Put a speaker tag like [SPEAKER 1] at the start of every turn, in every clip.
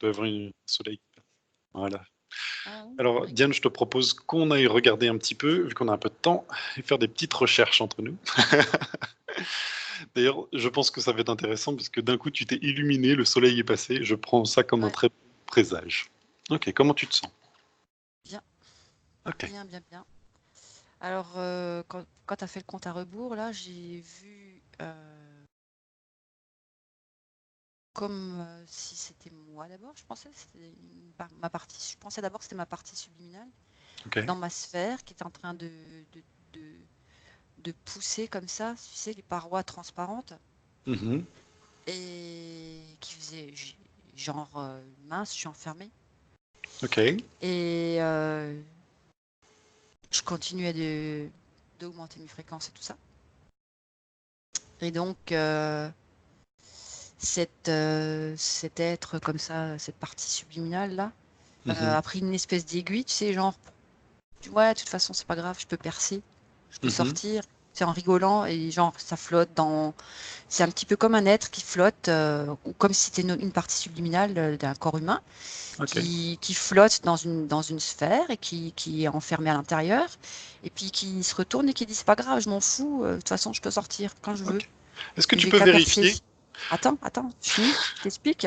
[SPEAKER 1] doit y avoir un soleil. Voilà.
[SPEAKER 2] Ah oui,
[SPEAKER 1] Alors, Diane, je te propose qu'on aille regarder un petit peu, vu qu'on a un peu de temps, et faire des petites recherches entre nous. D'ailleurs, je pense que ça va être intéressant, parce que d'un coup, tu t'es illuminé, le soleil est passé. Je prends ça comme un
[SPEAKER 2] ouais,
[SPEAKER 1] très bon présage. Ok, comment tu te sens?
[SPEAKER 2] bien,
[SPEAKER 1] Ok.
[SPEAKER 2] bien, bien, bien. Alors, quand tu as fait le compte à rebours, là, j'ai vu comme si c'était moi d'abord. Je pensais que c'était ma partie. Je pensais d'abord que c'était ma partie subliminale
[SPEAKER 1] Ok.
[SPEAKER 2] dans ma sphère qui était en train de, de, de pousser comme ça, tu sais, les parois transparentes
[SPEAKER 1] Mhm.
[SPEAKER 2] et qui faisait genre mince, je suis enfermée.
[SPEAKER 1] Ok.
[SPEAKER 2] Et je continuais d'augmenter mes fréquences et tout ça. Et donc, cet être comme ça, cette partie subliminale là,
[SPEAKER 1] Mhm.
[SPEAKER 2] a pris une espèce d'aiguille, tu sais, genre, ouais, de toute façon, c'est pas grave, je peux percer, je peux
[SPEAKER 1] Mhm.
[SPEAKER 2] sortir. C'est en rigolant et genre, ça flotte dans. C'est un petit peu comme un être qui flotte, ou comme si c'était une partie subliminale d'un corps humain
[SPEAKER 1] Ok.
[SPEAKER 2] qui flotte dans une sphère et qui est enfermé à l'intérieur, et puis qui se retourne et qui dit c'est pas grave, je m'en fous, de toute façon, je peux sortir quand je veux.
[SPEAKER 1] Ok. Est-ce que tu
[SPEAKER 2] J'ai
[SPEAKER 1] peux
[SPEAKER 2] qu'à percer.
[SPEAKER 1] vérifier?
[SPEAKER 2] Attends, je finis, je t'explique.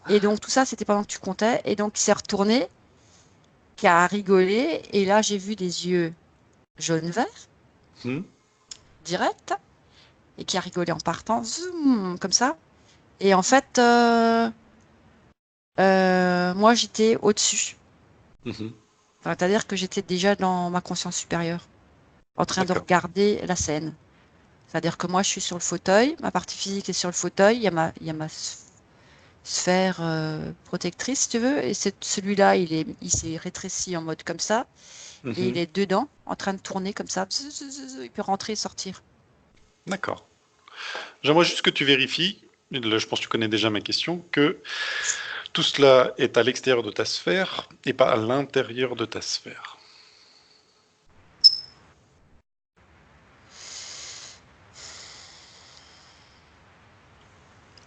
[SPEAKER 2] Et donc tout ça, c'était pendant que tu comptais. Et donc il s'est retourné, qui a rigolé. Et là, j'ai vu des yeux jaune-vert,
[SPEAKER 1] Hmm.
[SPEAKER 2] direct, et qui a rigolé en partant, zoom, comme ça. Et en fait, moi, j'étais au-dessus.
[SPEAKER 1] Mhm.
[SPEAKER 2] Enfin, c'est-à-dire que j'étais déjà dans ma conscience supérieure, en train de
[SPEAKER 1] D'accord.
[SPEAKER 2] regarder la scène. C'est-à-dire que moi, je suis sur le fauteuil, ma partie physique est sur le fauteuil, il y a ma sphère protectrice, si tu veux, et celui-là, il s'est rétréci en mode comme ça, et il
[SPEAKER 1] Mhm.
[SPEAKER 2] est dedans, en train de tourner comme ça, il peut rentrer et sortir.
[SPEAKER 1] D'accord. J'aimerais juste que tu vérifies, là, je pense que tu connais déjà ma question, que tout cela est à l'extérieur de ta sphère et pas à l'intérieur de ta sphère.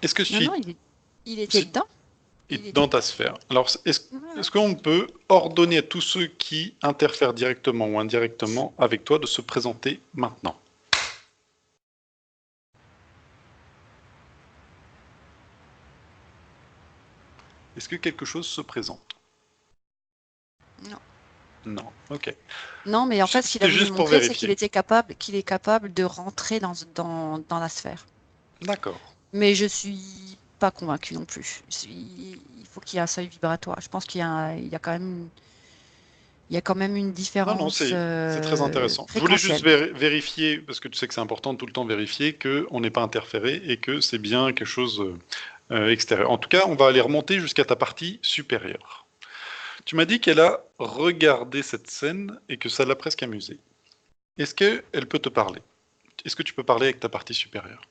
[SPEAKER 1] Est-ce que
[SPEAKER 2] Non, non, il était
[SPEAKER 1] si-
[SPEAKER 2] dedans. Il
[SPEAKER 1] est
[SPEAKER 2] était
[SPEAKER 1] dans ta
[SPEAKER 2] dedans.
[SPEAKER 1] sphère? Alors,
[SPEAKER 2] Voilà.
[SPEAKER 1] est-ce qu'on peut ordonner à tous ceux qui interfèrent directement ou indirectement avec toi de se présenter maintenant? Est-ce que quelque chose se présente?
[SPEAKER 2] Non.
[SPEAKER 1] Non. Ok.
[SPEAKER 2] Non, mais en fait, ce qu'il a
[SPEAKER 1] C'était
[SPEAKER 2] voulu me
[SPEAKER 1] juste pour
[SPEAKER 2] montrer, c'est
[SPEAKER 1] vérifier.
[SPEAKER 2] qu'il est capable de rentrer dans la sphère.
[SPEAKER 1] D'accord.
[SPEAKER 2] Mais je suis pas convaincue non plus. Il faut qu'il y ait un seuil vibratoire. Je pense il y a quand même, il y a quand même une
[SPEAKER 1] Non, non,
[SPEAKER 2] différence
[SPEAKER 1] c'est très intéressant. Je voulais juste
[SPEAKER 2] fréquentielle.
[SPEAKER 1] vérifier, parce que tu sais que c'est important de tout le temps vérifier, qu'on n'est pas interféré et que c'est bien quelque chose extérieur. En tout cas, on va aller remonter jusqu'à ta partie supérieure. Tu m'as dit qu'elle a regardé cette scène et que ça l'a presque amusée. Est-ce qu'elle peut te parler? Est-ce que tu peux parler avec ta partie supérieure?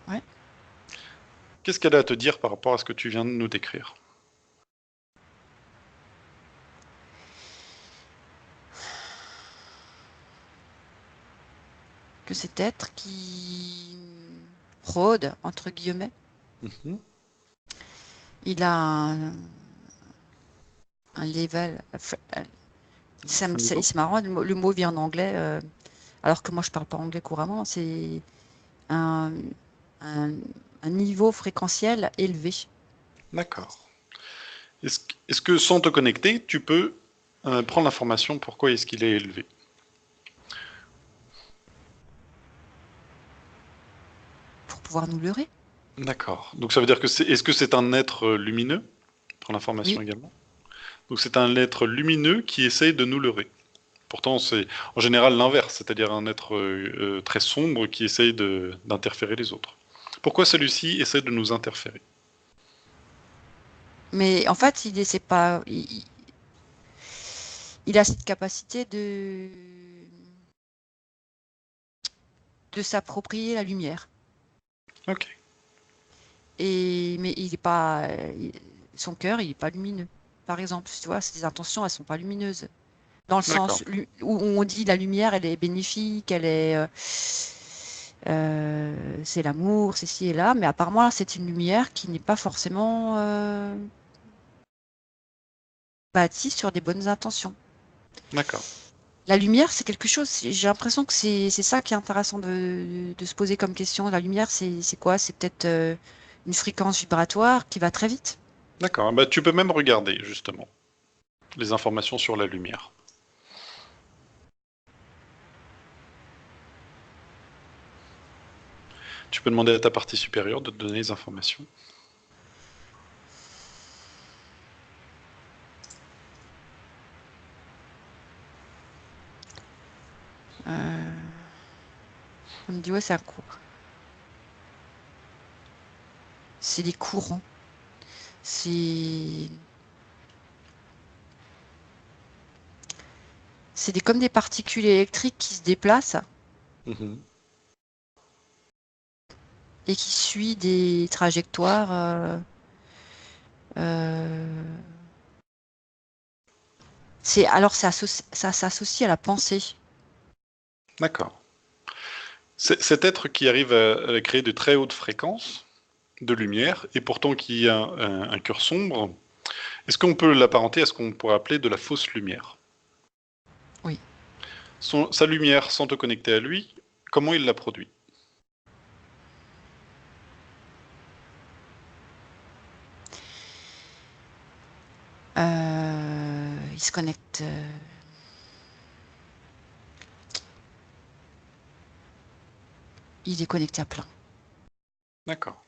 [SPEAKER 2] Ouais.
[SPEAKER 1] Qu'est-ce qu'elle a à te dire par rapport à ce que tu viens de nous décrire?
[SPEAKER 2] Que cet être qui rôde, entre guillemets,
[SPEAKER 1] Mhm.
[SPEAKER 2] il a un level.
[SPEAKER 1] Un niveau?
[SPEAKER 2] C'est marrant, le mot vient en anglais, alors que moi je parle pas anglais couramment. C'est un, un, un niveau fréquentiel élevé.
[SPEAKER 1] D'accord. Est-ce que sans te connecter, tu peux prendre l'information pourquoi est-ce qu'il est élevé?
[SPEAKER 2] Pour pouvoir nous leurrer.
[SPEAKER 1] D'accord. Donc ça veut dire que est-ce que c'est un être lumineux? Pour l'information
[SPEAKER 2] Oui,
[SPEAKER 1] également. Donc c'est un être lumineux qui essaye de nous leurrer. Pourtant c'est en général l'inverse, c'est-à-dire un être très sombre qui essaye d'interférer les autres. Pourquoi celui-ci essaie de nous interférer?
[SPEAKER 2] mais en fait, il essaie pas. Il a cette capacité de s'approprier la lumière.
[SPEAKER 1] Ok,
[SPEAKER 2] Mais il est pas. Son cœur, il est pas lumineux. Par exemple, tu vois, ses intentions, elles sont pas lumineuses. Dans le
[SPEAKER 1] d'accord.
[SPEAKER 2] sens où on dit la lumière, elle est bénéfique, c'est l'amour, c'est ci et là, mais apparemment, là, c'est une lumière qui n'est pas forcément bâtie sur des bonnes intentions.
[SPEAKER 1] D'accord.
[SPEAKER 2] La lumière, c'est quelque chose, j'ai l'impression que c'est ça qui est intéressant de se poser comme question. La lumière, c'est quoi? C'est peut-être une fréquence vibratoire qui va très vite.
[SPEAKER 1] D'accord. Bah, tu peux même regarder, justement, les informations sur la lumière. Tu peux demander à ta partie supérieure de te donner les informations.
[SPEAKER 2] On me dit, ouais, c'est un cours. C'est des courants. C'est comme des particules électriques qui se déplacent
[SPEAKER 1] Mhm.
[SPEAKER 2] et qui suivent des trajectoires. Euh, alors, ça s'associe à la pensée.
[SPEAKER 1] D'accord. Cet être qui arrive à créer de très hautes fréquences de lumière, et pourtant qui a un cœur sombre, est-ce qu'on peut l'apparenter à ce qu'on pourrait appeler de la fausse lumière?
[SPEAKER 2] Oui.
[SPEAKER 1] Sa lumière, sans te connecter à lui, comment il la produit?
[SPEAKER 2] Il se connecte. Il est connecté à plein.
[SPEAKER 1] D'accord.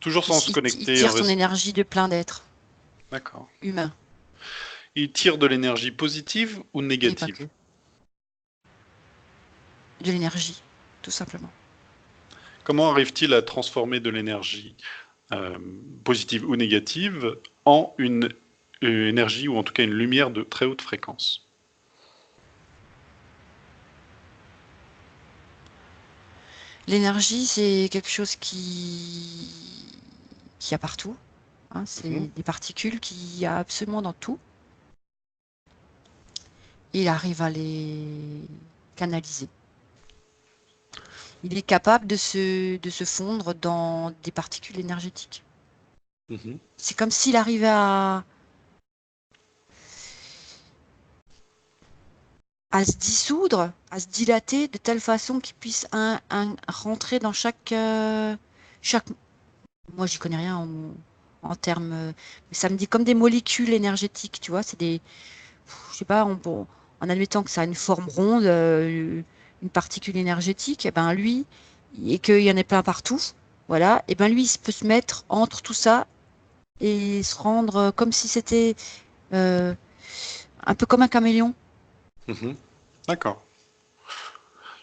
[SPEAKER 1] Toujours
[SPEAKER 2] Il,
[SPEAKER 1] sans se
[SPEAKER 2] il
[SPEAKER 1] connecter
[SPEAKER 2] tire
[SPEAKER 1] en
[SPEAKER 2] son
[SPEAKER 1] reste.
[SPEAKER 2] énergie de plein d'êtres
[SPEAKER 1] D'accord.
[SPEAKER 2] humains,
[SPEAKER 1] Il tire de l'énergie positive ou
[SPEAKER 2] et pas que.
[SPEAKER 1] négative?
[SPEAKER 2] De l'énergie, tout simplement.
[SPEAKER 1] Comment arrive-t-il à transformer de l'énergie euh, positive ou négative en une énergie ou en tout cas une lumière de très haute fréquence?
[SPEAKER 2] L'énergie, c'est quelque chose qui a partout. Hein,
[SPEAKER 1] Mhm.
[SPEAKER 2] c'est des particules qu'il y a absolument dans tout. Il arrive à les canaliser. Il est capable de se fondre dans des particules énergétiques.
[SPEAKER 1] Mhm.
[SPEAKER 2] C'est comme s'il arrivait à se dissoudre, à se dilater de telle façon qu'il puisse rentrer dans chaque. Moi, j'y connais rien en termes. Mais ça me dit comme des molécules énergétiques, tu vois. C'est des. Je sais pas, en admettant que ça a une forme ronde, une particule énergétique, et ben lui, et qu'il y en ait plein partout, voilà, et ben lui, il peut se mettre entre tout ça et se rendre comme si c'était euh, un peu comme un caméléon.
[SPEAKER 1] Mhm. D'accord.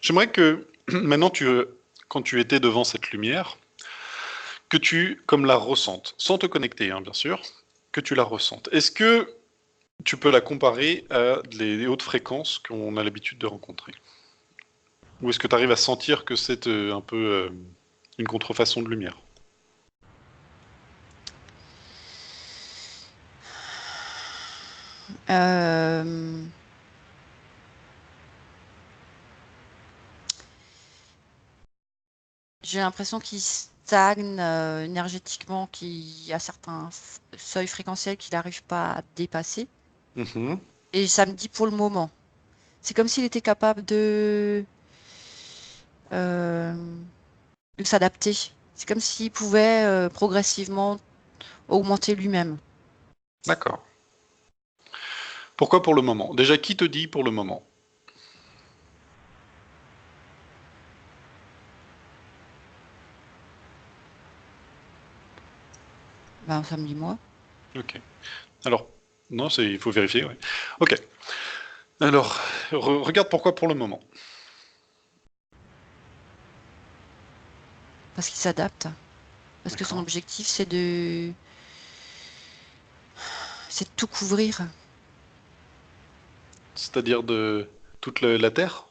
[SPEAKER 1] J'aimerais que maintenant, quand tu étais devant cette lumière, que tu, comme la ressentes, sans te connecter, hein, bien sûr, que tu la ressentes. Est-ce que tu peux la comparer à les hautes fréquences qu'on a l'habitude de rencontrer? Ou est-ce que tu arrives à sentir que c'est un peu une contrefaçon de lumière?
[SPEAKER 2] Euh, j'ai l'impression qu'il stagne énergétiquement, qu'il y a certains seuils fréquentiels qu'il n'arrive pas à dépasser.
[SPEAKER 1] Mhm.
[SPEAKER 2] Et ça me dit pour le moment. C'est comme s'il était capable euh, de s'adapter. C'est comme s'il pouvait progressivement augmenter lui-même.
[SPEAKER 1] D'accord. Pourquoi pour le moment? Déjà, qui te dit pour le moment?
[SPEAKER 2] Ben, ça me dit moi.
[SPEAKER 1] Ok. Alors, non, il faut vérifier, ouais. Ok. Alors, regarde pourquoi pour le moment.
[SPEAKER 2] Parce qu'il s'adapte. Parce que son
[SPEAKER 1] D'accord.
[SPEAKER 2] objectif, c'est de tout couvrir.
[SPEAKER 1] C'est-à-dire de toute la Terre?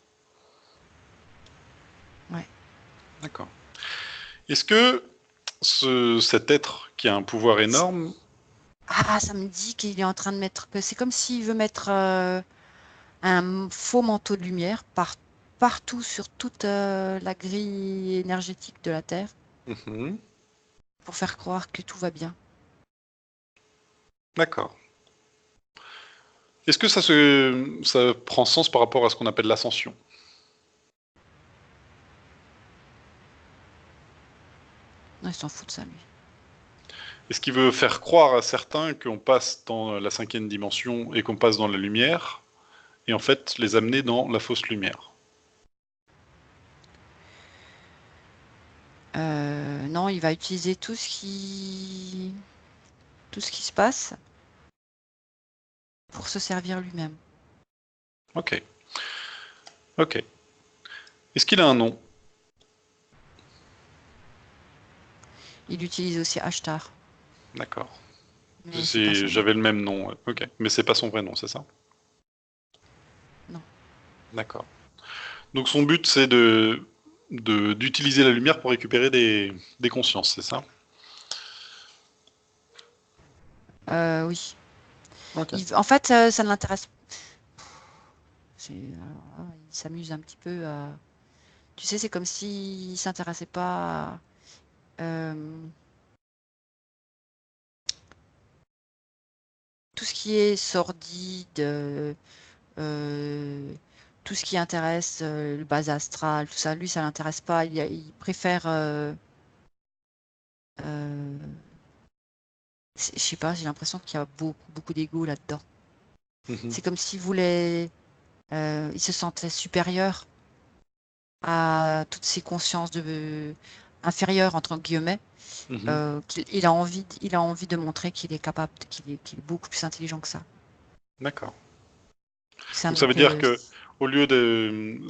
[SPEAKER 2] Ouais.
[SPEAKER 1] D'accord. Est-ce que cet être qui a un pouvoir énorme,
[SPEAKER 2] Ah, ça me dit qu'il est en train de mettre. Que c'est comme s'il veut mettre un faux manteau de lumière partout sur toute la grille énergétique de la Terre
[SPEAKER 1] Mhm.
[SPEAKER 2] pour faire croire que tout va bien.
[SPEAKER 1] D'accord. Est-ce que ça prend sens par rapport à ce qu'on appelle l'ascension?
[SPEAKER 2] Non, il s'en fout de ça, lui.
[SPEAKER 1] Est-ce qu'il veut faire croire à certains qu'on passe dans la cinquième dimension et qu'on passe dans la lumière, et en fait les amener dans la fausse lumière?
[SPEAKER 2] Non, il va utiliser tout ce qui se passe pour se servir lui-même.
[SPEAKER 1] Ok. Ok. Est-ce qu'il a un nom?
[SPEAKER 2] Il utilise aussi Ashtar,
[SPEAKER 1] D'accord.
[SPEAKER 2] mais c'est pas son nom.
[SPEAKER 1] J'avais le même nom. Ouais. Ok. Mais c'est pas son vrai nom, c'est ça?
[SPEAKER 2] Non.
[SPEAKER 1] D'accord. Donc son but, c'est d'utiliser la lumière pour récupérer des consciences, c'est ça?
[SPEAKER 2] Oui.
[SPEAKER 1] Ok.
[SPEAKER 2] En fait, ça ne l'intéresse. Il s'amuse un petit peu à. Tu sais, c'est comme s'il s'intéressait pas à, tout ce qui est sordide, tout ce qui intéresse le bas astral, tout ça. Lui, ça l'intéresse pas. Il préfère. Euh, je sais pas, j'ai l'impression qu'il y a beaucoup, beaucoup d'ego là-dedans.
[SPEAKER 1] Mhm.
[SPEAKER 2] C'est comme s'il voulait. Il se sentait supérieur à toutes ces consciences inférieures, entre guillemets.
[SPEAKER 1] Mhm.
[SPEAKER 2] Il a envie de montrer qu'il est capable, qu'il est beaucoup plus intelligent que ça.
[SPEAKER 1] D'accord.
[SPEAKER 2] Ça
[SPEAKER 1] Donc ça veut
[SPEAKER 2] donc,
[SPEAKER 1] dire que au lieu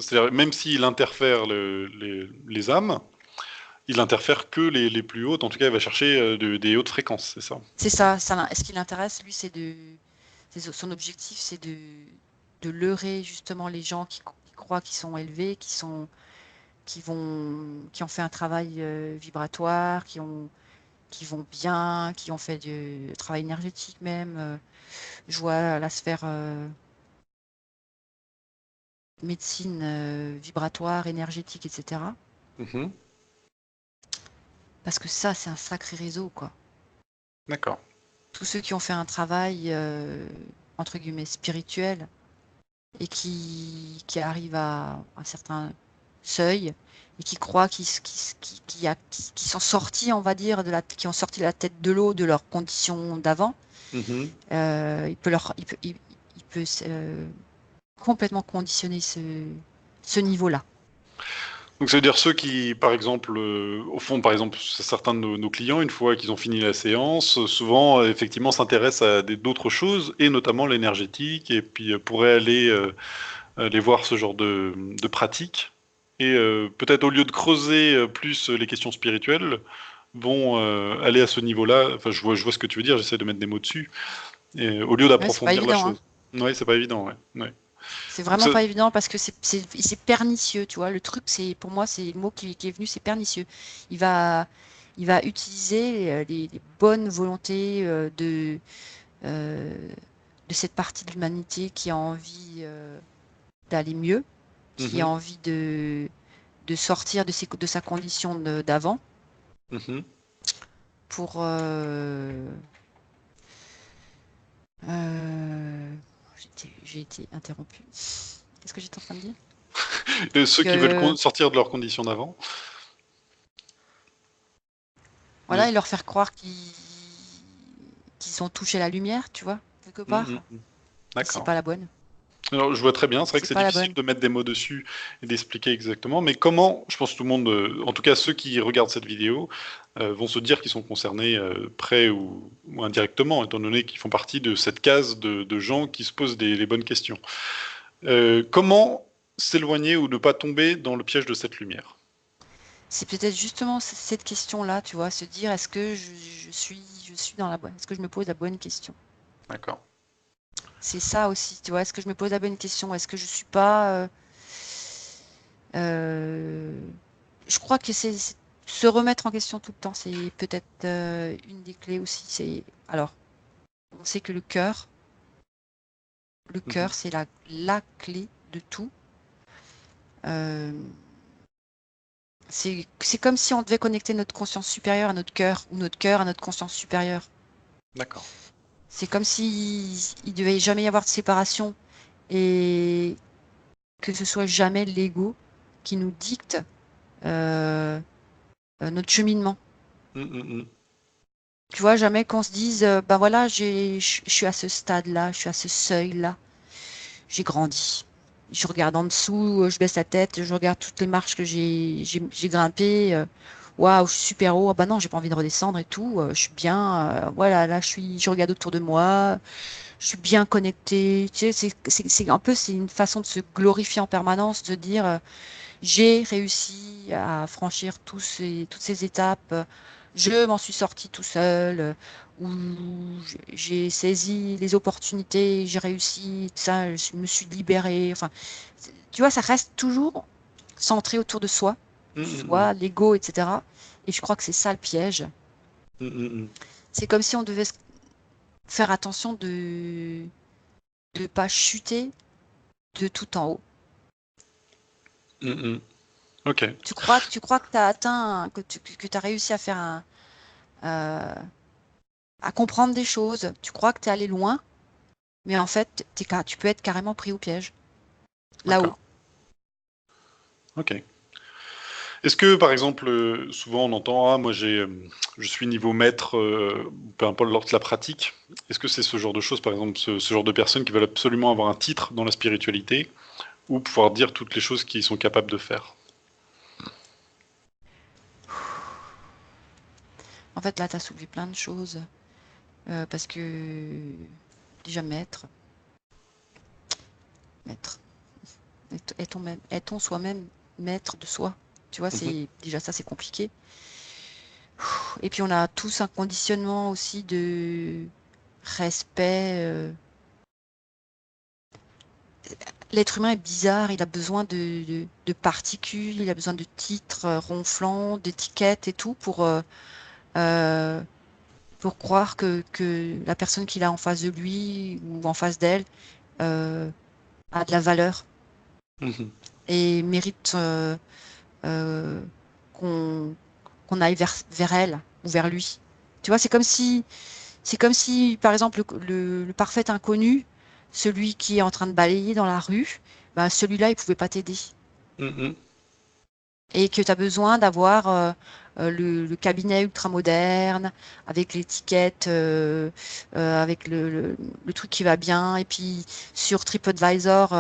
[SPEAKER 1] c'est-à-dire même s'il interfère les âmes, il interfère que les plus hautes. En tout cas, il va chercher des hautes fréquences, c'est ça?
[SPEAKER 2] c'est ça. Ce qui l'intéresse, lui, son objectif, c'est de leurrer justement les gens qui croient qu'ils sont élevés, qui ont fait un travail vibratoire, qui vont bien, qui ont fait du travail énergétique même. Je vois la sphère médecine vibratoire, énergétique, etc.
[SPEAKER 1] Mhm.
[SPEAKER 2] Parce que ça, c'est un sacré réseau, quoi.
[SPEAKER 1] D'accord.
[SPEAKER 2] Tous ceux qui ont fait un travail, entre guillemets, spirituel et qui arrivent à un certain seuil et qui croient qu'ils sont sortis, on va dire, qui ont sorti la tête de l'eau de leurs conditions d'avant,
[SPEAKER 1] Mhm.
[SPEAKER 2] il peut complètement conditionner ce niveau-là.
[SPEAKER 1] Donc ça veut dire ceux qui, par exemple, au fond, par exemple, certains de nos clients, une fois qu'ils ont fini la séance, souvent, effectivement, s'intéressent à d'autres choses, et notamment l'énergétique, et puis pourraient aller voir ce genre de pratiques. Et peut-être au lieu de creuser plus les questions spirituelles, vont aller à ce niveau-là. Enfin, je vois ce que tu veux dire, j'essaie de mettre des mots dessus. Et, au lieu
[SPEAKER 2] Ouais, c'est pas
[SPEAKER 1] d'approfondir la
[SPEAKER 2] évident, hein.
[SPEAKER 1] chose. Oui, c'est pas évident, ouais. Ouais.
[SPEAKER 2] C'est
[SPEAKER 1] Donc
[SPEAKER 2] vraiment
[SPEAKER 1] ça-
[SPEAKER 2] pas évident parce que c'est pernicieux, tu vois. Le truc, pour moi, c'est le mot qui est venu, c'est pernicieux. Il va, il va utiliser les bonnes volontés euh, de cette partie de l'humanité qui a envie d'aller mieux, qui a
[SPEAKER 1] Mhm,
[SPEAKER 2] envie de sortir de sa condition d'avant
[SPEAKER 1] mhm.
[SPEAKER 2] pour euh, j'ai été interrompue. Qu'est-ce que j'étais en train de dire?
[SPEAKER 1] Et ceux qui veulent
[SPEAKER 2] Que
[SPEAKER 1] sortir de leurs conditions d'avant.
[SPEAKER 2] voilà,
[SPEAKER 1] Oui.
[SPEAKER 2] et leur faire croire qu'ils ont touché la lumière, tu vois, quelque
[SPEAKER 1] Mhm,
[SPEAKER 2] part.
[SPEAKER 1] mhm.
[SPEAKER 2] Et c'est
[SPEAKER 1] D'accord.
[SPEAKER 2] pas la bonne.
[SPEAKER 1] Alors, je vois très bien, c'est vrai que
[SPEAKER 2] C'est
[SPEAKER 1] c'est
[SPEAKER 2] pas la
[SPEAKER 1] difficile
[SPEAKER 2] bonne.
[SPEAKER 1] de mettre des mots dessus et d'expliquer exactement, mais comment, je pense que tout le monde, en tout cas ceux qui regardent cette vidéo, vont se dire qu'ils sont concernés près ou indirectement, étant donné qu'ils font partie de cette case de gens qui se posent les bonnes questions. Comment s'éloigner ou ne pas tomber dans le piège de cette lumière?
[SPEAKER 2] C'est peut-être justement cette question-là, tu vois, se dire est-ce que je suis dans la bonne, est-ce que je me pose la bonne question?
[SPEAKER 1] D'accord.
[SPEAKER 2] C'est ça aussi, tu vois, est-ce que je me pose la bonne question? Est-ce que je suis pas euh, je crois que c'est se remettre en question tout le temps, c'est peut-être une des clés aussi. C'est alors, on sait que le
[SPEAKER 1] Mhm.
[SPEAKER 2] cœur, c'est la clé de tout. Euh, c'est comme si on devait connecter notre conscience supérieure à notre cœur, ou notre cœur à notre conscience supérieure.
[SPEAKER 1] D'accord.
[SPEAKER 2] C'est comme si il devait jamais y avoir de séparation et que ce soit jamais l'ego qui nous dicte euh, notre cheminement.
[SPEAKER 1] Mm, mm, mm.
[SPEAKER 2] Tu vois, jamais qu'on se dise, ben voilà, je suis à ce stade-là, je suis à ce seuil-là, j'ai grandi. Je regarde en dessous, je baisse la tête, je regarde toutes les marches que j'ai grimpées. Waouh, je suis super haut. Ah bah non, j'ai pas envie de redescendre et tout. Je suis bien. Voilà, là, je regarde autour de moi. Je suis bien connectée. Tu sais, c'est un peu, c'est une façon de se glorifier en permanence, de dire, j'ai réussi à franchir toutes ces étapes. Je m'en suis sorti tout seul. Ou j'ai saisi les opportunités, j'ai réussi, tout ça, me suis libérée. Enfin, tu vois, ça reste toujours centré autour de soi,
[SPEAKER 1] Mm, mm, mm.
[SPEAKER 2] soi, l'ego, etc. Et je crois que c'est ça le piège.
[SPEAKER 1] Mm, mm,
[SPEAKER 2] C'est comme si on devait faire attention de ne pas chuter de tout en haut.
[SPEAKER 1] mm. Mm, mm. Ok.
[SPEAKER 2] Tu crois que tu as atteint, que tu as réussi à faire euh, à comprendre des choses. Tu crois que tu es allé loin, mais en fait, tu peux être carrément pris au piège, là-haut.
[SPEAKER 1] D'accord. Ok. Est-ce que, par exemple, souvent on entend, ah, moi je suis niveau maître, peu importe la pratique. Est-ce que c'est ce genre de choses, par exemple, ce genre de personnes qui veulent absolument avoir un titre dans la spiritualité ou pouvoir dire toutes les choses qu'ils sont capables de faire?
[SPEAKER 2] En fait, là, tu as soulevé plein de choses. Parce que, déjà, maître, est-on soi-même maître de soi? Tu vois,
[SPEAKER 1] Mhm.
[SPEAKER 2] c'est déjà ça, c'est compliqué. Et puis, on a tous un conditionnement aussi de respect. L'être humain est bizarre, il a besoin de particules, il a besoin de titres ronflants, d'étiquettes et tout euh, pour croire que la personne qu'il a en face de lui ou en face d'elle euh, a de la valeur
[SPEAKER 1] Mhm.
[SPEAKER 2] et mérite euh, qu'on qu'on aille vers elle ou vers lui. Tu vois, c'est comme si, par exemple, le parfait inconnu, celui qui est en train de balayer dans la rue, ben, celui-là, il pouvait pas t'aider.
[SPEAKER 1] Mhm.
[SPEAKER 2] Et que tu as besoin d'avoir le cabinet ultramoderne, avec l'étiquette, avec le truc qui va bien, et puis sur TripAdvisor,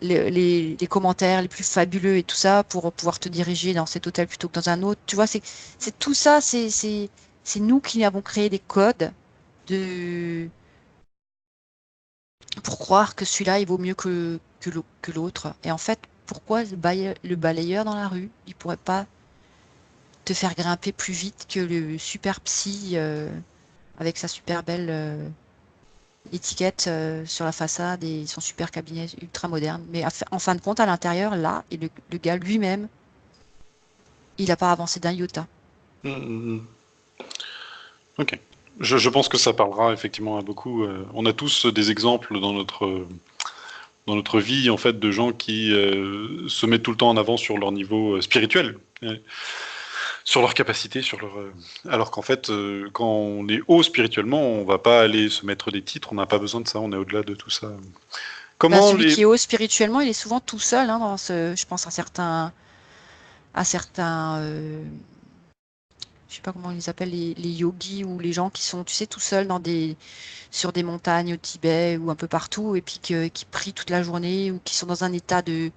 [SPEAKER 2] les commentaires les plus fabuleux et tout ça, pour pouvoir te diriger dans cet hôtel plutôt que dans un autre. Tu vois, c'est tout ça, c'est nous qui avons créé des codes de, pour croire que celui-là, il vaut mieux que l'autre. Et en fait, pourquoi le balayeur dans la rue, il pourrait pas te faire grimper plus vite que le super psy avec sa super belle étiquette sur la façade et son super cabinet ultra moderne. Mais en fin de compte, à l'intérieur, là, et le gars lui-même, il n'a pas avancé d'un iota.
[SPEAKER 1] Mhm. Ok. Je pense que ça parlera effectivement à beaucoup. On a tous des exemples dans notre vie en fait de gens qui se mettent tout le temps en avant sur leur niveau spirituel, sur leur capacité, sur leur alors qu'en fait quand on est haut spirituellement, on va pas aller se mettre des titres, on n'a pas besoin de ça, on est au-delà de tout ça.
[SPEAKER 2] Ben,
[SPEAKER 1] Comment
[SPEAKER 2] celui
[SPEAKER 1] les
[SPEAKER 2] qui est haut spirituellement, il est souvent tout seul, hein, je pense à certains, je sais pas comment ils appellent les yogis ou les gens qui sont, tu sais, tout seuls sur des montagnes au Tibet ou un peu partout et puis qui prient toute la journée ou qui sont dans un état de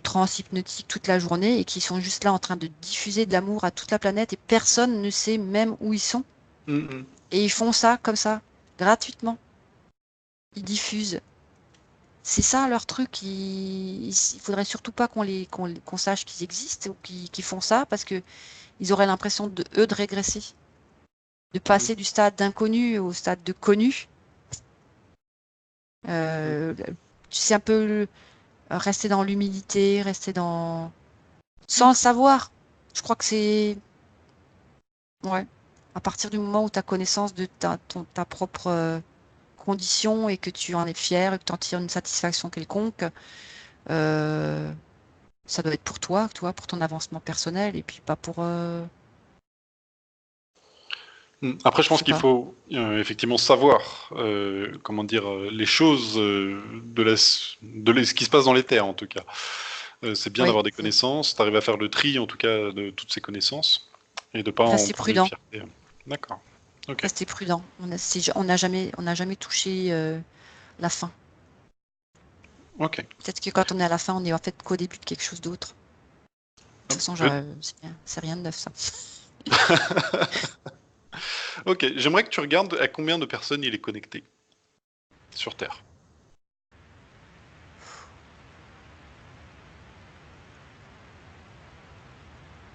[SPEAKER 2] transe hypnotique toute la journée et qui sont juste là en train de diffuser de l'amour à toute la planète et personne ne sait même où ils sont.
[SPEAKER 1] Mhm.
[SPEAKER 2] Et ils font ça comme ça, gratuitement. Ils diffusent. C'est ça leur truc. Il faudrait surtout pas qu'on sache qu'ils existent ou qu'ils font ça parce que ils auraient l'impression eux de régresser, de passer du stade d'inconnu au stade de connu. Euh, tu sais un peu rester dans l'humilité, rester dans sans le savoir. Je crois que c'est ouais. À partir du moment où tu as connaissance de ta propre condition et que tu en es fier et que tu en tires une satisfaction quelconque, euh, Ça doit être pour toi, pour ton avancement personnel, et puis pas pour...
[SPEAKER 1] Après, je
[SPEAKER 2] je
[SPEAKER 1] pense
[SPEAKER 2] sais
[SPEAKER 1] qu'il
[SPEAKER 2] pas.
[SPEAKER 1] faut effectivement savoir, comment dire, les choses ce qui se passe dans les terres, en tout cas. C'est bien
[SPEAKER 2] Oui,
[SPEAKER 1] d'avoir des connaissances, t'arrives à faire le tri, en tout cas, de toutes ces connaissances, et de pas en
[SPEAKER 2] rester
[SPEAKER 1] prendre une
[SPEAKER 2] prudent.
[SPEAKER 1] fierté. D'accord. Ok.
[SPEAKER 2] Rester prudent. On n'a jamais touché la fin.
[SPEAKER 1] Ok.
[SPEAKER 2] Peut-être que quand on est à la fin, on est en fait qu'au début de quelque chose d'autre. De toute façon,
[SPEAKER 1] Euh,
[SPEAKER 2] c'est rien de neuf, ça.
[SPEAKER 1] Ok. J'aimerais que tu regardes à combien de personnes il est connecté sur Terre.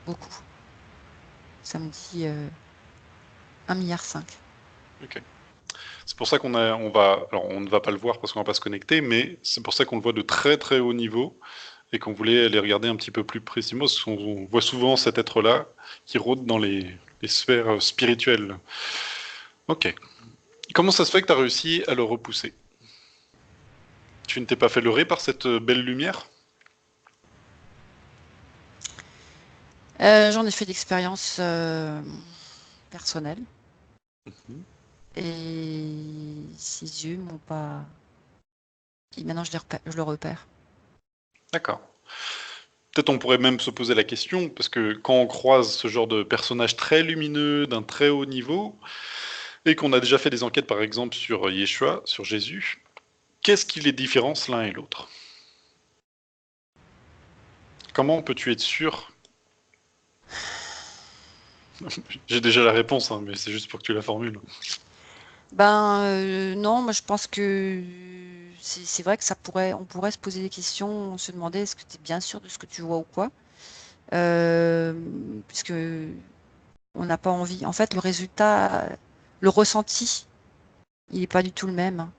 [SPEAKER 2] Beaucoup. Ça me dit 1,5 milliard.
[SPEAKER 1] Ok. C'est pour ça alors on ne va pas le voir parce qu'on va pas se connecter, mais c'est pour ça qu'on le voit de très très haut niveau et qu'on voulait aller regarder un petit peu plus précisément, parce qu'on voit souvent cet être-là qui rôde dans les sphères spirituelles. Ok. Comment ça se fait que tu as réussi à le repousser? Tu ne t'es pas fait leurrer par cette belle lumière?
[SPEAKER 2] J'en ai fait d'expérience personnelle.
[SPEAKER 1] Mhm.
[SPEAKER 2] Et ses yeux m'ont pas... Et maintenant, je le repère.
[SPEAKER 1] D'accord. Peut-être on pourrait même se poser la question, parce que quand on croise ce genre de personnage très lumineux, d'un très haut niveau, et qu'on a déjà fait des enquêtes par exemple sur Yeshua, sur Jésus, qu'est-ce qui les différencie l'un et l'autre? Comment peux-tu être sûr? J'ai déjà la réponse, hein, mais c'est juste pour que tu la formules.
[SPEAKER 2] Ben non, moi je pense que c'est vrai que on pourrait se poser des questions, se demander est-ce que tu es bien sûr de ce que tu vois ou quoi? Euh, Puisque on n'a pas envie. En fait, le résultat, le ressenti, il n'est pas du tout le même, hein.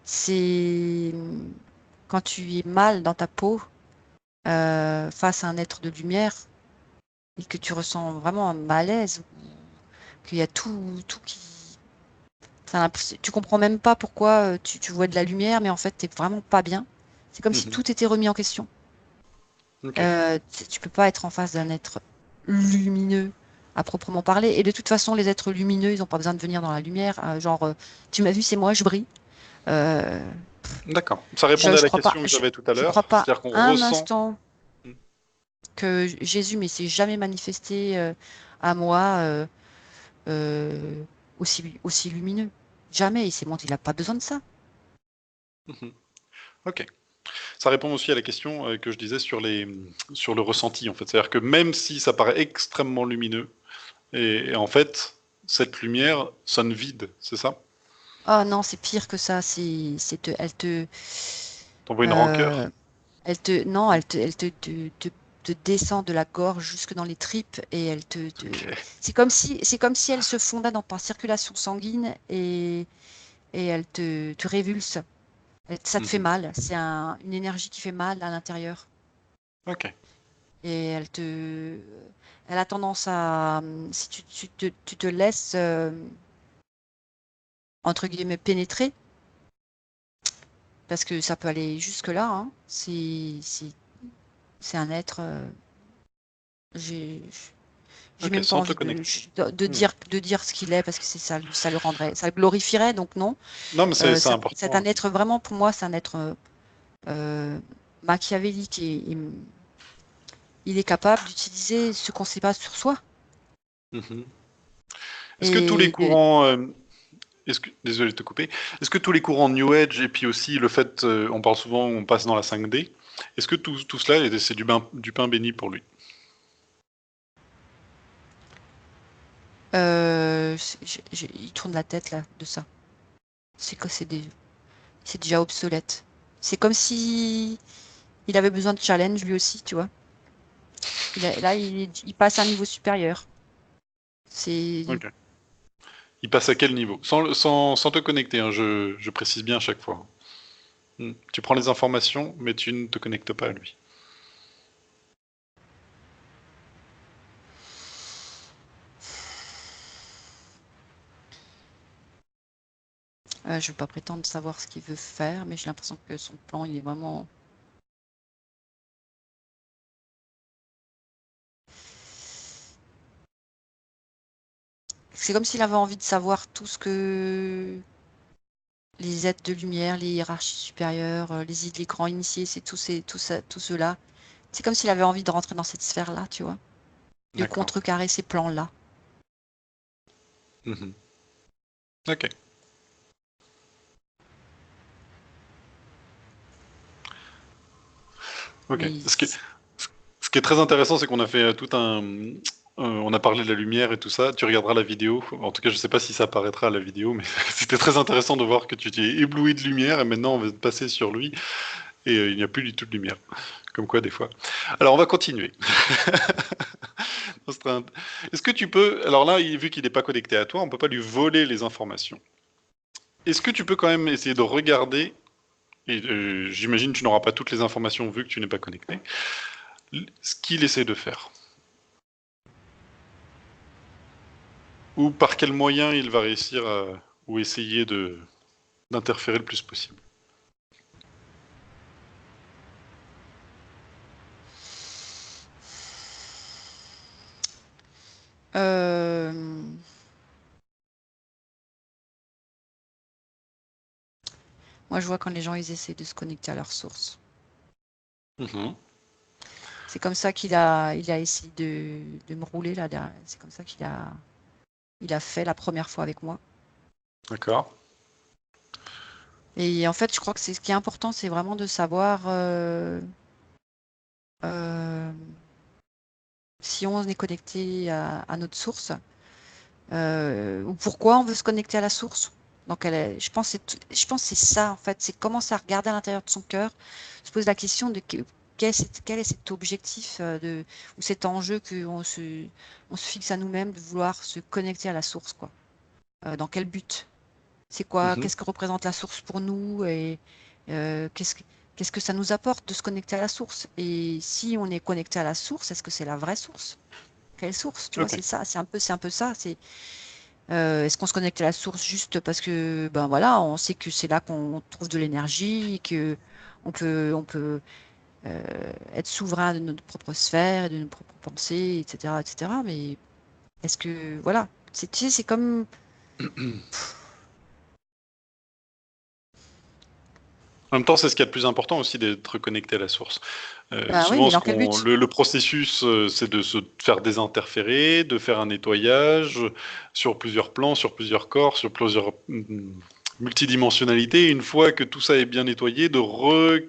[SPEAKER 2] C'est quand tu es mal dans ta peau face à un être de lumière et que tu ressens vraiment un malaise, qu'il y a tout qui... tu comprends même pas pourquoi tu vois de la lumière, mais en fait, t'es vraiment pas bien. C'est comme si
[SPEAKER 1] Mhm.
[SPEAKER 2] tout était remis en question.
[SPEAKER 1] Ok.
[SPEAKER 2] Tu peux pas être en face d'un être lumineux à proprement parler. Et de toute façon, les êtres lumineux, ils n'ont pas besoin de venir dans la lumière. Genre, tu m'as vu, c'est moi, je brille. Euh,
[SPEAKER 1] D'accord. Ça répondait à la question que j'avais tout à
[SPEAKER 2] je crois
[SPEAKER 1] l'heure,
[SPEAKER 2] pas
[SPEAKER 1] c'est-à-dire qu'on
[SPEAKER 2] un
[SPEAKER 1] ressent.
[SPEAKER 2] instant
[SPEAKER 1] Hmm.
[SPEAKER 2] que Jésus, mais s'est jamais manifesté à moi euh, aussi lumineux. Jamais. Il s'est montré, il n'a pas besoin de ça.
[SPEAKER 1] Mhm. Ok. Ça répond aussi à la question que je disais sur le ressenti, en fait. C'est-à-dire que même si ça paraît extrêmement lumineux, et en fait, cette lumière sonne vide, c'est ça?
[SPEAKER 2] Oh non, c'est pire que ça.
[SPEAKER 1] T'envoies une
[SPEAKER 2] Euh,
[SPEAKER 1] rancœur?
[SPEAKER 2] non, te descend de la gorge jusque dans les tripes et
[SPEAKER 1] Ok.
[SPEAKER 2] c'est comme si elle se fondait dans ta circulation sanguine et elle te révulse. Ça te fait
[SPEAKER 1] Mhm.
[SPEAKER 2] mal. C'est une énergie qui fait mal à l'intérieur.
[SPEAKER 1] Ok.
[SPEAKER 2] Et elle a tendance à, si tu te laisses, entre guillemets, pénétrer, parce que ça peut aller jusque-là, hein, c'est un être, j'ai, j'ai
[SPEAKER 1] Ok,
[SPEAKER 2] même pas
[SPEAKER 1] sans te
[SPEAKER 2] envie
[SPEAKER 1] connecter. Hmm.
[SPEAKER 2] de dire ce qu'il est, parce que ça le rendrait, ça le glorifierait, donc non.
[SPEAKER 1] Non, mais c'est
[SPEAKER 2] C'est un
[SPEAKER 1] important.
[SPEAKER 2] être, vraiment, pour moi, c'est un être machiavélique et il est capable d'utiliser ce qu'on sait pas sur soi.
[SPEAKER 1] Mhm. Est-ce que tous les
[SPEAKER 2] Et
[SPEAKER 1] courants, désolé de te couper, est-ce que tous les courants New Age et puis aussi le fait, on parle souvent, on passe dans la 5D, est-ce que tout cela, c'est du pain béni pour lui?
[SPEAKER 2] il tourne la tête là de ça. C'est que c'est déjà obsolète. C'est comme si il avait besoin de challenge lui aussi, tu vois. Là, il passe à un niveau supérieur. C'est
[SPEAKER 1] Ok. Il passe à quel niveau? Sans te connecter, hein, je précise bien à chaque fois. Hmm. Tu prends les informations, mais tu ne te connectes pas à lui.
[SPEAKER 2] je ne veux pas prétendre savoir ce qu'il veut faire, mais j'ai l'impression que son plan, il est vraiment C'est comme s'il avait envie de savoir tout ce que les êtres de lumière, les hiérarchies supérieures, les grands initiés, c'est tout ceux-là. C'est comme s'il avait envie de rentrer dans cette sphère-là, tu vois, de
[SPEAKER 1] D'accord.
[SPEAKER 2] contrecarrer ces plans-là.
[SPEAKER 1] Mhm. Ok. Ok.
[SPEAKER 2] Mais
[SPEAKER 1] Ce qui est très intéressant, c'est qu'on a fait tout un. On a parlé de la lumière et tout ça. Tu regarderas la vidéo. En tout cas, je sais pas si ça apparaîtra à la vidéo, mais c'était très intéressant de voir que tu t'es ébloui de lumière et maintenant on va passer sur lui et il n'y a plus du tout de lumière. Comme quoi, des fois. Alors, on va continuer. Est-ce que tu peux. Alors là, vu qu'il n'est pas connecté à toi, on peut pas lui voler les informations. Est-ce que tu peux quand même essayer de regarder, et j'imagine que tu n'auras pas toutes les informations vu que tu n'es pas connecté, ce qu'il essaie de faire? Ou par quel moyen il va réussir à, ou essayer de d'interférer le plus possible.
[SPEAKER 2] euh, moi, je vois quand les gens ils essaient de se connecter à leur source.
[SPEAKER 1] Mhm.
[SPEAKER 2] C'est comme ça il a essayé de me rouler là. C'est comme ça il a fait la première fois avec moi.
[SPEAKER 1] D'accord.
[SPEAKER 2] Et en fait, je crois que c'est ce qui est important, c'est vraiment de savoir euh, si on est connecté à notre source, ou pourquoi on veut se connecter à la source. Donc, je pense que c'est ça, en fait. C'est commencer à regarder à l'intérieur de son cœur, se poser la question de quel est cet objectif ou cet enjeu on se fixe à nous-mêmes de vouloir se connecter à la source, quoi. Dans quel but? C'est quoi?
[SPEAKER 1] Mhm.
[SPEAKER 2] Qu'est-ce que représente la source pour nous? Et euh, qu'est-ce que, qu'est-ce que ça nous apporte de se connecter à la source? Et si on est connecté à la source, est-ce que c'est la vraie source? Quelle source? Tu vois,
[SPEAKER 1] Ok.
[SPEAKER 2] c'est ça, c'est un peu ça. Est-ce qu'on se connecte à la source juste parce que, ben voilà, on sait que c'est là qu'on trouve de l'énergie, que on peut être souverain de notre propre sphère et de nos propres pensées, etc., etc. Mais est-ce que, voilà, tu sais, c'est comme,
[SPEAKER 1] En même temps, c'est ce qu'il y a de plus important aussi d'être connecté à la source.
[SPEAKER 2] ben oui,
[SPEAKER 1] Souvent,
[SPEAKER 2] mais dans quel but?
[SPEAKER 1] le processus, c'est de se faire désinterférer, de faire un nettoyage sur plusieurs plans, sur plusieurs corps, sur plusieurs multidimensionnalités. Une fois que tout ça est bien nettoyé, de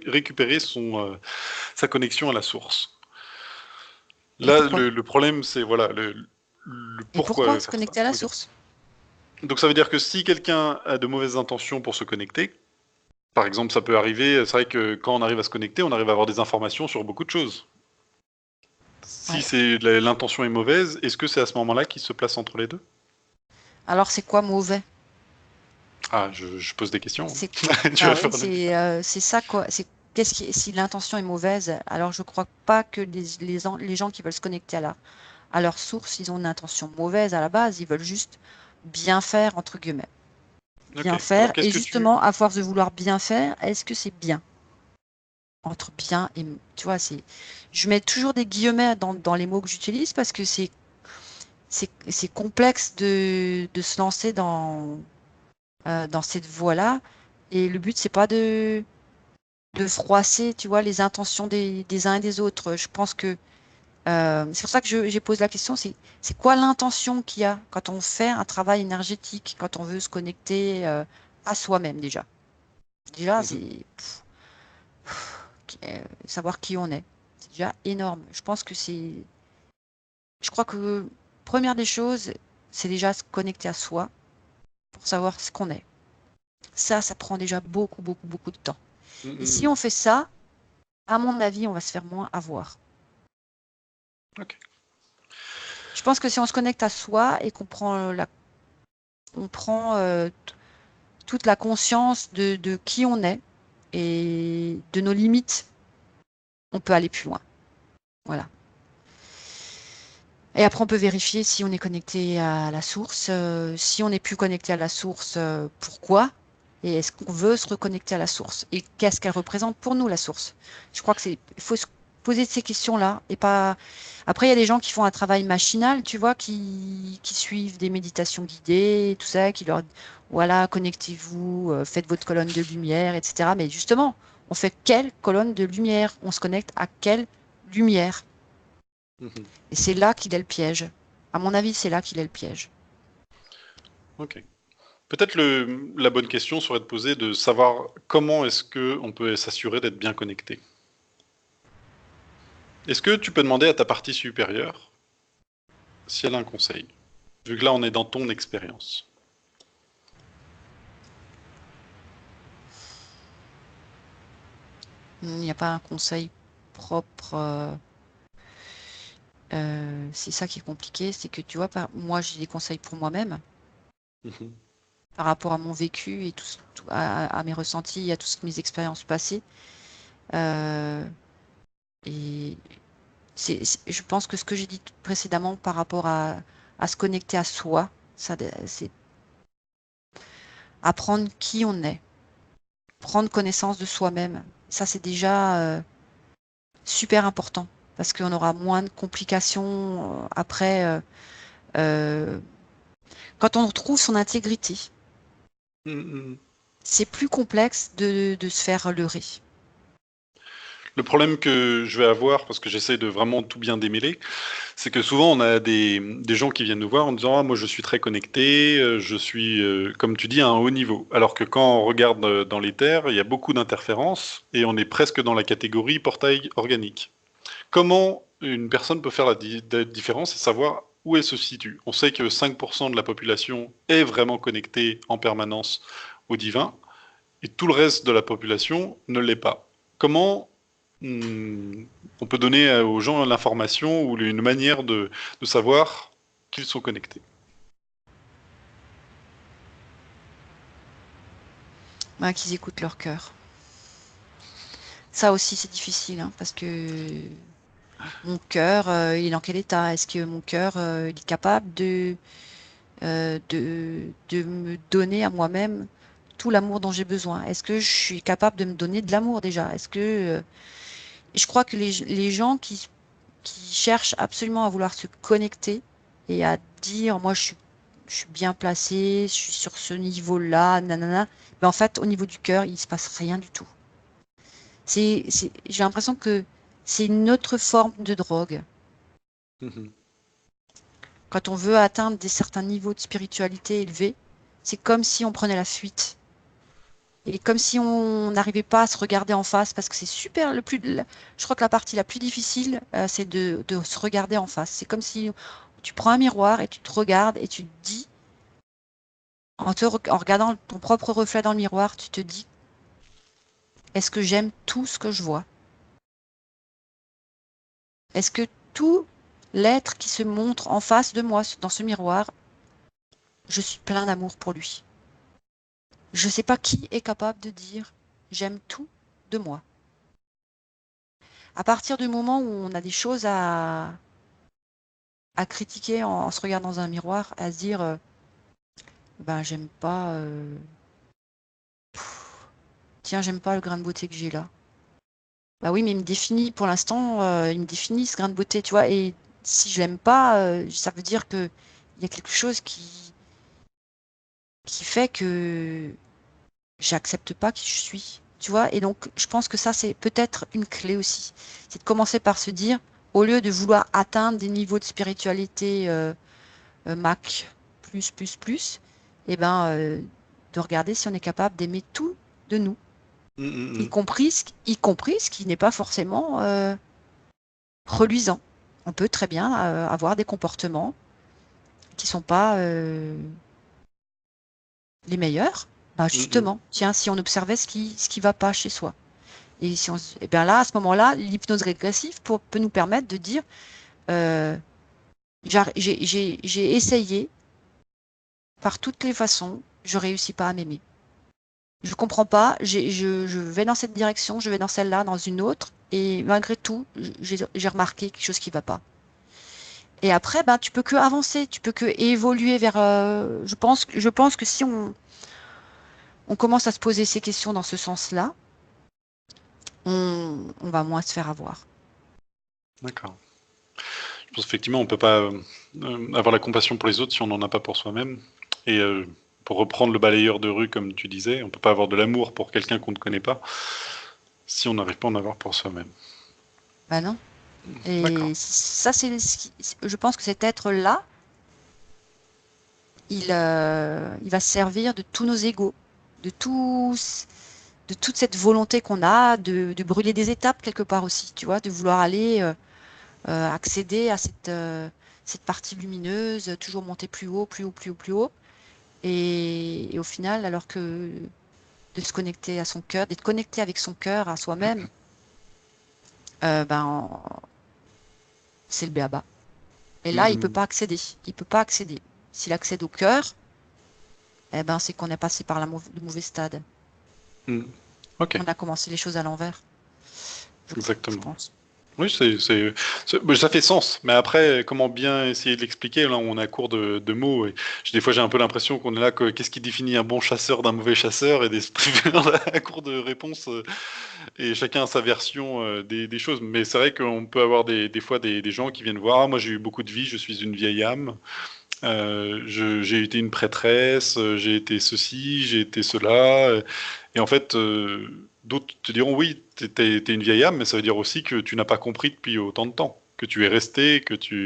[SPEAKER 1] récupérer sa connexion à la source.
[SPEAKER 2] Et
[SPEAKER 1] Là,
[SPEAKER 2] pourquoi?
[SPEAKER 1] le problème, c'est voilà le
[SPEAKER 2] Et
[SPEAKER 1] pourquoi
[SPEAKER 2] pourquoi se
[SPEAKER 1] faire ça.
[SPEAKER 2] connecter à la
[SPEAKER 1] Ok.
[SPEAKER 2] source?
[SPEAKER 1] Donc ça veut dire que si quelqu'un a de mauvaises intentions pour se connecter, par exemple, ça peut arriver, c'est vrai que quand on arrive à se connecter, on arrive à avoir des informations sur beaucoup de choses. Si
[SPEAKER 2] Ouais.
[SPEAKER 1] l'intention est mauvaise, est-ce que c'est à ce moment-là qu'il se place entre les deux?
[SPEAKER 2] Alors, c'est quoi mauvais?
[SPEAKER 1] Ah, je pose des questions.
[SPEAKER 2] C'est,
[SPEAKER 1] Tu vas
[SPEAKER 2] bah oui,
[SPEAKER 1] faire des...
[SPEAKER 2] c'est ça quoi. Si l'intention est mauvaise, alors je crois pas que les gens qui veulent se connecter à leur source, ils ont une intention mauvaise à la base. Ils veulent juste bien faire entre guillemets, bien
[SPEAKER 1] Ok. Alors
[SPEAKER 2] faire.
[SPEAKER 1] qu'est-ce
[SPEAKER 2] Et
[SPEAKER 1] que tu...
[SPEAKER 2] justement, à force de vouloir bien faire, est-ce que c'est bien entre bien et tu vois, je mets toujours des guillemets dans les mots que j'utilise parce que c'est complexe de se lancer dans cette voie-là. Et le but, c'est pas de froisser, tu vois, les intentions des uns et des autres. Je pense que c'est pour ça que j'ai posé la question, c'est quoi l'intention qu'il y a quand on fait un travail énergétique, quand on veut se connecter à soi-même déjà. Déjà,
[SPEAKER 1] Mhm.
[SPEAKER 2] savoir qui on est. C'est déjà énorme. Je crois que première des choses, c'est déjà se connecter à soi pour savoir ce qu'on est. Ça prend déjà beaucoup, beaucoup, beaucoup de temps. Et si
[SPEAKER 1] Mhm.
[SPEAKER 2] on fait ça, à mon avis, on va se faire moins avoir.
[SPEAKER 1] Ok.
[SPEAKER 2] Je pense que si on se connecte à soi et qu'on prend on prend toute la conscience de qui on est et de nos limites, on peut aller plus loin. Voilà. Et après, on peut vérifier si on est connecté à la source. Si on n'est plus connecté à la source, pourquoi? Et est-ce qu'on veut se reconnecter à la source? Et qu'est-ce qu'elle représente pour nous, la source? Je crois que poser ces questions-là et pas. Après, il y a des gens qui font un travail machinal, tu vois, qui suivent des méditations guidées, tout ça, qui leur, voilà, connectez-vous, faites votre colonne de lumière, etc. Mais justement, on fait quelle colonne de lumière? On se connecte à quelle lumière?
[SPEAKER 1] Mhm.
[SPEAKER 2] Et c'est là qu'il est le piège. À mon avis, c'est là qu'il est le piège.
[SPEAKER 1] Ok. Peut-être la bonne question serait de poser de savoir comment est-ce qu'on peut s'assurer d'être bien connecté. Est-ce que tu peux demander à ta partie supérieure si elle a un conseil? Vu que là, on est dans ton expérience.
[SPEAKER 2] Il n'y a pas un conseil propre. C'est ça qui est compliqué, c'est que tu vois, moi j'ai des conseils pour moi-même
[SPEAKER 1] Mhm.
[SPEAKER 2] par rapport à mon vécu et à mes ressentis, à toutes mes expériences passées. Euh, et je pense que ce que j'ai dit précédemment par rapport à se connecter à soi, c'est apprendre qui on est, prendre connaissance de soi-même. Ça, c'est déjà super important parce qu'on aura moins de complications après euh, quand on retrouve son intégrité.
[SPEAKER 1] Mhm.
[SPEAKER 2] C'est plus complexe de se faire leurrer.
[SPEAKER 1] Le problème que je vais avoir, parce que j'essaie de vraiment tout bien démêler, c'est que souvent on a des gens qui viennent nous voir en disant ah, moi je suis très connecté, je suis, comme tu dis, à un haut niveau. Alors que quand on regarde dans les terres, il y a beaucoup d'interférences et on est presque dans la catégorie portail organique. Comment une personne peut faire la différence et savoir où elle se situe? On sait que 5% de la population est vraiment connectée en permanence au divin et tout le reste de la population ne l'est pas. Comment on peut donner aux gens l'information ou une manière de savoir qu'ils sont connectés?
[SPEAKER 2] Ouais, qu'ils écoutent leur cœur. Ça aussi, c'est difficile, hein, parce que mon cœur, il est dans quel état? Est-ce que mon cœur, il est capable de me donner à moi-même tout l'amour dont j'ai besoin? Est-ce que je suis capable de me donner de l'amour déjà? Je crois que les gens qui cherchent absolument à vouloir se connecter et à dire, moi, je suis bien placé, je suis sur ce niveau-là, nanana, mais en fait, au niveau du cœur, il se passe rien du tout. J'ai l'impression que c'est une autre forme de drogue.
[SPEAKER 1] Mhm.
[SPEAKER 2] Quand on veut atteindre certains niveaux de spiritualité élevés, c'est comme si on prenait la fuite. Et comme si on n'arrivait pas à se regarder en face, parce que c'est super, je crois que la partie la plus difficile, c'est de se regarder en face. C'est comme si tu prends un miroir et tu te regardes et tu te dis, en regardant ton propre reflet dans le miroir, tu te dis, est-ce que j'aime tout ce que je vois? Est-ce que tout l'être qui se montre en face de moi dans ce miroir, je suis plein d'amour pour lui? Je ne sais pas qui est capable de dire j'aime tout de moi. À partir du moment où on a des choses à critiquer en se regardant dans un miroir, à se dire ben j'aime pas tiens j'aime pas le grain de beauté que j'ai là. Bah oui mais il me définit pour l'instant il me définit ce grain de beauté tu vois et si je l'aime pas ça veut dire que il y a quelque chose qui fait que j'accepte pas qui je suis, tu vois. Et donc, je pense que ça, c'est peut-être une clé aussi. C'est de commencer par se dire, au lieu de vouloir atteindre des niveaux de spiritualité Mac, et ben, de regarder si on est capable d'aimer tout de nous,
[SPEAKER 1] Mhm.
[SPEAKER 2] y compris ce qui n'est pas forcément reluisant. On peut très bien avoir des comportements qui sont pas les meilleurs. Bah
[SPEAKER 1] Mhm.
[SPEAKER 2] justement, tiens, si on observait ce qui va pas chez soi. Et, si et bien là, à ce moment-là, l'hypnose régressive peut nous permettre de dire euh, j'ai essayé par toutes les façons, je réussis pas à m'aimer. Je comprends pas, je vais dans cette direction, je vais dans celle-là, dans une autre, et malgré tout, j'ai remarqué quelque chose qui va pas. Et après, ben, tu peux que avancer, tu peux que évoluer vers. Je pense que si on commence à se poser ces questions dans ce sens-là, on va moins se faire avoir.
[SPEAKER 1] D'accord. Je pense effectivement on peut pas avoir la compassion pour les autres si on n'en a pas pour soi-même. Et pour reprendre le balayeur de rue comme tu disais, on peut pas avoir de l'amour pour quelqu'un qu'on ne connaît pas si on n'arrive pas à en avoir pour soi-même.
[SPEAKER 2] Bah non.
[SPEAKER 1] D'accord.
[SPEAKER 2] Et ça, je pense que cet être-là, il va se servir de tous nos égos, de de toute cette volonté qu'on a de brûler des étapes quelque part aussi, tu vois, de vouloir aller accéder à cette partie lumineuse, toujours monter plus haut, plus haut, plus haut, plus haut. Et au final, alors que de se connecter à son cœur, d'être connecté avec son cœur, à soi-même, ben, c'est le béaba. Et là, il peut
[SPEAKER 1] Mhm.
[SPEAKER 2] pas accéder. Il peut pas accéder. S'il accède au cœur, eh ben, c'est qu'on est passé par le mauvais stade.
[SPEAKER 1] Mhm. Ok,
[SPEAKER 2] On a commencé les choses à l'envers, je
[SPEAKER 1] exactement.
[SPEAKER 2] pense.
[SPEAKER 1] Oui, bah, ça fait sens. Mais après, comment bien essayer de l'expliquer? Là, on est à court de mots. Et des fois, j'ai un peu l'impression qu'on est là, qu'est-ce qui définit un bon chasseur d'un mauvais chasseur et d'esprit à court de réponses. Et chacun a sa version des choses. Mais c'est vrai qu'on peut avoir des fois des gens qui viennent voir. Ah, moi, j'ai eu beaucoup de vie, je suis une vieille âme. J'ai été une prêtresse, j'ai été ceci, j'ai été cela. Et en fait, d'autres te diront oui, t'es une vieille âme, mais ça veut dire aussi que tu n'as pas compris depuis autant de temps, que tu es resté,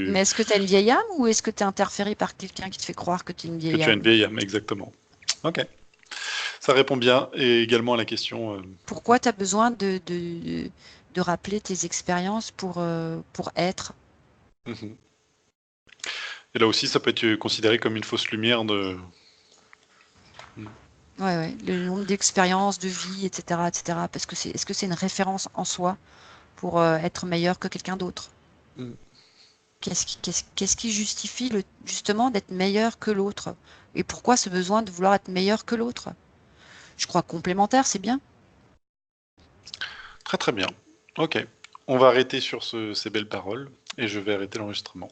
[SPEAKER 2] Mais est-ce que tu as une vieille âme ou est-ce que tu es interféré par quelqu'un qui te fait croire que tu es une
[SPEAKER 1] que
[SPEAKER 2] vieille
[SPEAKER 1] tu as une
[SPEAKER 2] âme?
[SPEAKER 1] vieille âme, exactement. Ok, ça répond bien et également à la question.
[SPEAKER 2] Pourquoi tu as besoin de rappeler tes expériences pour être?
[SPEAKER 1] Mhm. Et là aussi, ça peut être considéré comme une fausse lumière de.
[SPEAKER 2] Ouais, ouais, le nombre d'expériences, de vie, etc., etc. Parce que est-ce que c'est une référence en soi pour être meilleur que quelqu'un d'autre?
[SPEAKER 1] Mhm.
[SPEAKER 2] Qu'est-ce qui justifie justement d'être meilleur que l'autre? Et pourquoi ce besoin de vouloir être meilleur que l'autre? Je crois complémentaire, c'est bien.
[SPEAKER 1] Très très bien. Ok, on va arrêter sur ces belles paroles et je vais arrêter l'enregistrement.